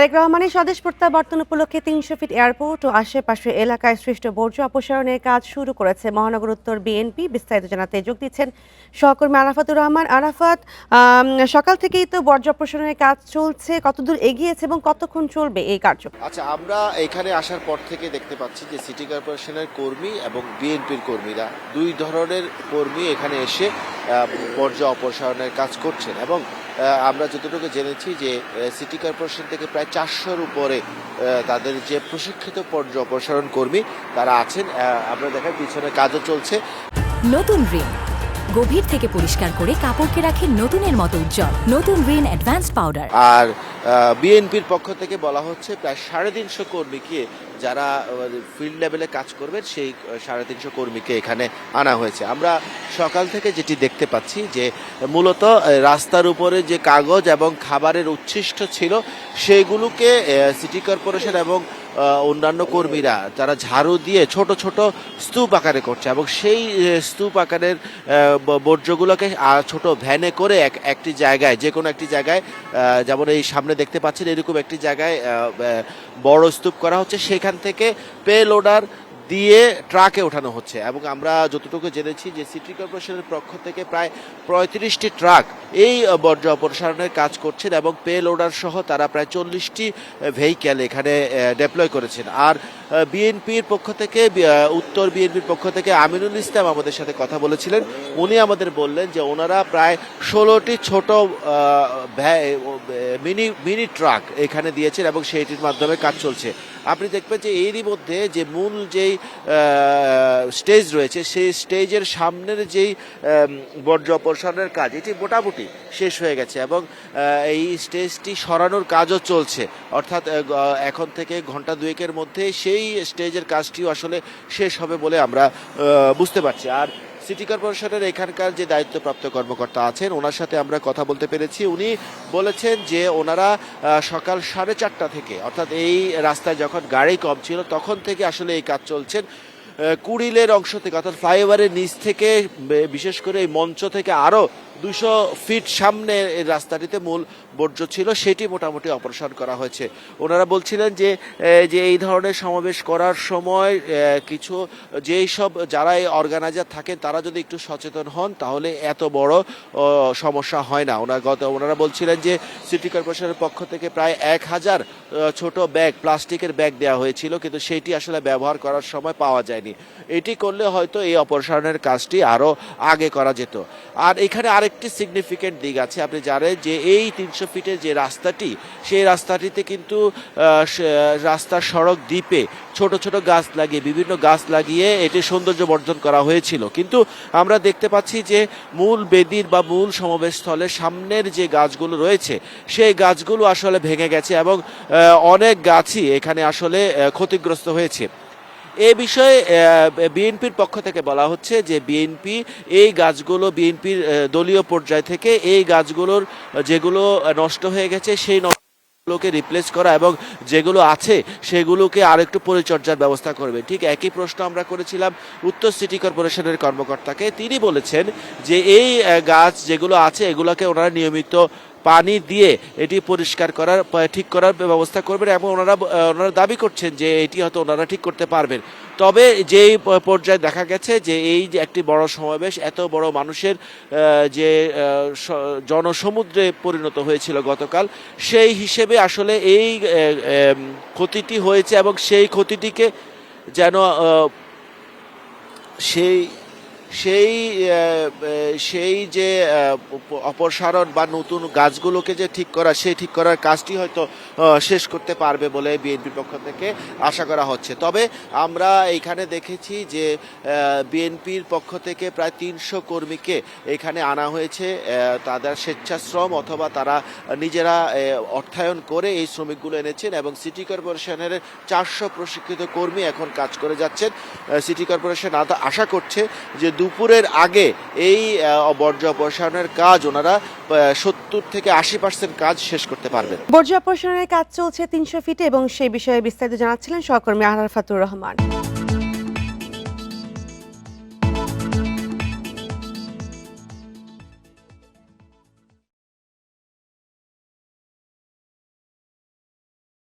তারেক রহমানের স্বদেশ প্রত্যাবর্তন উপলক্ষে ৩০০ ফিট এয়ারপোর্ট ও আশেপাশের এলাকায় সৃষ্ট বর্জ্য অপসারণের কাজ শুরু করেছে মহানগর উত্তর বিএনপি। বিস্তারিত জানাতে যোগ দিচ্ছেন সহকর্মী আরাফাতুর রহমান। আরাফাত, সকাল থেকেই তো বর্জ্য অপসারণের কাজ চলছে, কতদূর এগিয়েছে এবং কতক্ষণ চলবে এই কার্য? আচ্ছা, আমরা এখানে আসার পর থেকে দেখতে পাচ্ছি যে সিটি কর্পোরেশনের কর্মী এবং বিএনপির কর্মীরা দুই ধরনের কর্মী এখানে এসে বর্জ্য অপসারণের কাজ করছেন এবং আমরা যতটুকু জেনেছি যে সিটি কর্পোরেশন থেকে প্রায় 400-র উপরে তাদের যে প্রশিক্ষিত বর্জ্য অপসারণ কর্মী তারা আছেন। আমরা দেখার পিছনে কাজও চলছে। নতুন রিন গভীর থেকে পরিষ্কার করে কাপড়কে রাখে নতুনের মতো উজ্জ্বল। নতুন রিন অ্যাডভান্সড পাউডার। আর বিএনপির পক্ষ থেকে বলা হচ্ছে প্রায় 350 কর্মীকে, যারা ফিল্ড লেভেলে কাজ করবেন সেই 350 কর্মীকে এখানে আনা হয়েছে। আমরা সকাল থেকে যেটি দেখতে পাচ্ছি যে মূলত রাস্তার উপরে যে কাগজ এবং খাবারের উচ্ছিষ্ট ছিল সেইগুলোকে সিটি কর্পোরেশন এবং অন্যান্য কর্মীরা তারা ঝাড়ু দিয়ে ছোট ছোট স্তূপ আকারে করছে এবং সেই স্তূপ আকারের বর্জ্যগুলোকে ছোট ভ্যানে করে একটি জায়গায়, যে কোনো একটি জায়গায়, যেমন এই সামনে দেখতে পাচ্ছেন এরকম একটি জায়গায় বড় স্তূপ করা হচ্ছে, সেখান থেকে পে লোডার দিয়ে ট্রাকে ওঠানো হচ্ছে। এবং আমরা যতটুকু জেনেছি যে সিটি কর্পোরেশনের পক্ষ থেকে প্রায় 35টি ট্রাক এই বর্জ্য অপসারণের কাজ করছেন এবং পে লোডার সহ তারা প্রায় 40টি ভেহিক্যাল এখানে ডেপ্লয় করেছেন। আর বিএনপির পক্ষ থেকে, উত্তর বিএনপির পক্ষ থেকে আমিনুল ইসলাম আমাদের সাথে কথা বলেছিলেন। উনি বললেন যে ওনারা প্রায় 16টি ছোট মিনি ট্রাক এখানে দিয়েছেন এবং সেইটির মাধ্যমে কাজ চলছে। আপনি দেখবেন যে এরই মধ্যে যে মূল যেই স্টেজ রয়েছে সেই স্টেজের সামনের যেই বর্জ্য অপসারণের কাজ, এটি মোটামুটি শেষ হয়ে গেছে এবং এই স্টেজটি সরানোর কাজও চলছে। অর্থাৎ এখন থেকে ঘন্টা দুয়েকের মধ্যে সেই স্টেজের কাজটিও আসলে শেষ হবে বলে আমরা বুঝতে পারছি। আর সিটি কর্পোরেশনের এখানকার যে দায়িত্বপ্রাপ্ত কর্মকর্তা আছেন ওনার সাথে আমরা কথা বলতে পেরেছি। উনি বলেছেন যে ওনারা সকাল 4:30 থেকে, অর্থাৎ এই রাস্তায় যখন গাড়ি কম ছিল তখন থেকে আসলে এই কাজ চলছেন। কুড়িলের অংশ থেকে, অর্থাৎ ফ্লাইওভারের নিচ থেকে, বিশেষ করে এই মঞ্চ থেকে আরও 200 ফিট সামনে এই রাস্তাটিতে মূল বর্জ্য ছিল, সেটি মোটামুটি অপারেশন করা হয়েছে। ওনারা বলছিলেন যে এই ধরনের সমাবেশ করার সময় কিছু যেই সব যারা এই অর্গানাইজার থাকেন তারা যদি একটু সচেতন হন তাহলে এত বড় সমস্যা হয় না। ওনারা বলছিলেন যে সিটি কর্পোরেশনের পক্ষ থেকে প্রায় 1000 ছোট ব্যাগ, প্লাস্টিকের ব্যাগ দেওয়া হয়েছিল, কিন্তু সেটি আসলে ব্যবহার করার সময় পাওয়া যায়নি। এটি করলে হয়তো এই অপসারণের কাজটি আরও আগে করা যেত। আর এখানে আরেকটি সিগনিফিকেন্ট দিক আছে, আপনি জানেন যে এই 300 ফিটের যে রাস্তাটি, সেই রাস্তাটিতে কিন্তু রাস্তার সড়ক দ্বীপে ছোট ছোট গাছ লাগিয়ে, বিভিন্ন গাছ লাগিয়ে এটি সৌন্দর্য বর্ধন করা হয়েছিল। কিন্তু আমরা দেখতে পাচ্ছি যে মূল বেদির বা মূল সমাবেশস্থলের সামনের যে গাছগুলো রয়েছে সেই গাছগুলো আসলে ভেঙে গেছে এবং অনেক গাছই এখানে আসলে ক্ষতিগ্রস্ত হয়েছে। এ বিষয়ে বিএনপির পক্ষ থেকে বলা হচ্ছে যে বিএনপি এই গাছগুলো, বিএনপির দলীয় পর্যায় থেকে এই গাছগুলোর যেগুলো নষ্ট হয়ে গেছে সেই নষ্টগুলোকে রিপ্লেস করা এবং যেগুলো আছে সেগুলোকে আরেকটু পরিচর্যার ব্যবস্থা করবে। ঠিক একই প্রশ্ন আমরা করেছিলাম উত্তর সিটি কর্পোরেশনের কর্মকর্তাকে। তিনি বলেছেন যে এই গাছ যেগুলো আছে এগুলোকে ওনারা নিয়মিত পানি দিয়ে এটি পরিষ্কার করার, ঠিক করার ব্যবস্থা করবেন এবং ওনারা দাবি করছেন যে এটি হয়তো ওনারা ঠিক করতে পারবেন। তবে যেই পর্যায়ে দেখা গেছে যে এই যে একটি বড় সমাবেশ, এত বড় মানুষের যে জনসমুদ্রে পরিণত হয়েছিল গতকাল, সেই হিসেবে আসলে এই ক্ষতিটি হয়েছে এবং সেই ক্ষতিটিকে যেন সেই যে অপসারণ বা নতুন গাছগুলোকে যে ঠিক করা, সেই ঠিক করার কাজটি হয়তো শেষ করতে পারবে বলে বিএনপির পক্ষ থেকে আশা করা হচ্ছে। তবে আমরা এইখানে দেখেছি যে বিএনপির পক্ষ থেকে প্রায় 300 কর্মীকে এখানে আনা হয়েছে। তাদের স্বেচ্ছাশ্রম অথবা তারা নিজেরা অর্থায়ন করে এই শ্রমিকগুলো এনেছেন এবং সিটি কর্পোরেশনের 400 প্রশিক্ষিত কর্মী এখন কাজ করে যাচ্ছেন। সিটি কর্পোরেশন আশা করছে যে দুপুরের আগে এই বর্জ্য অপসারণের কাজ ওনারা 70 থেকে 80% কাজ শেষ করতে পারবেন। বর্জ্য অপসারণের কাজ চলছে 300 ফিটে এবং সেই বিষয়ে বিস্তারিত জানাচ্ছিলেন সহকর্মী আরাফাতুর রহমান।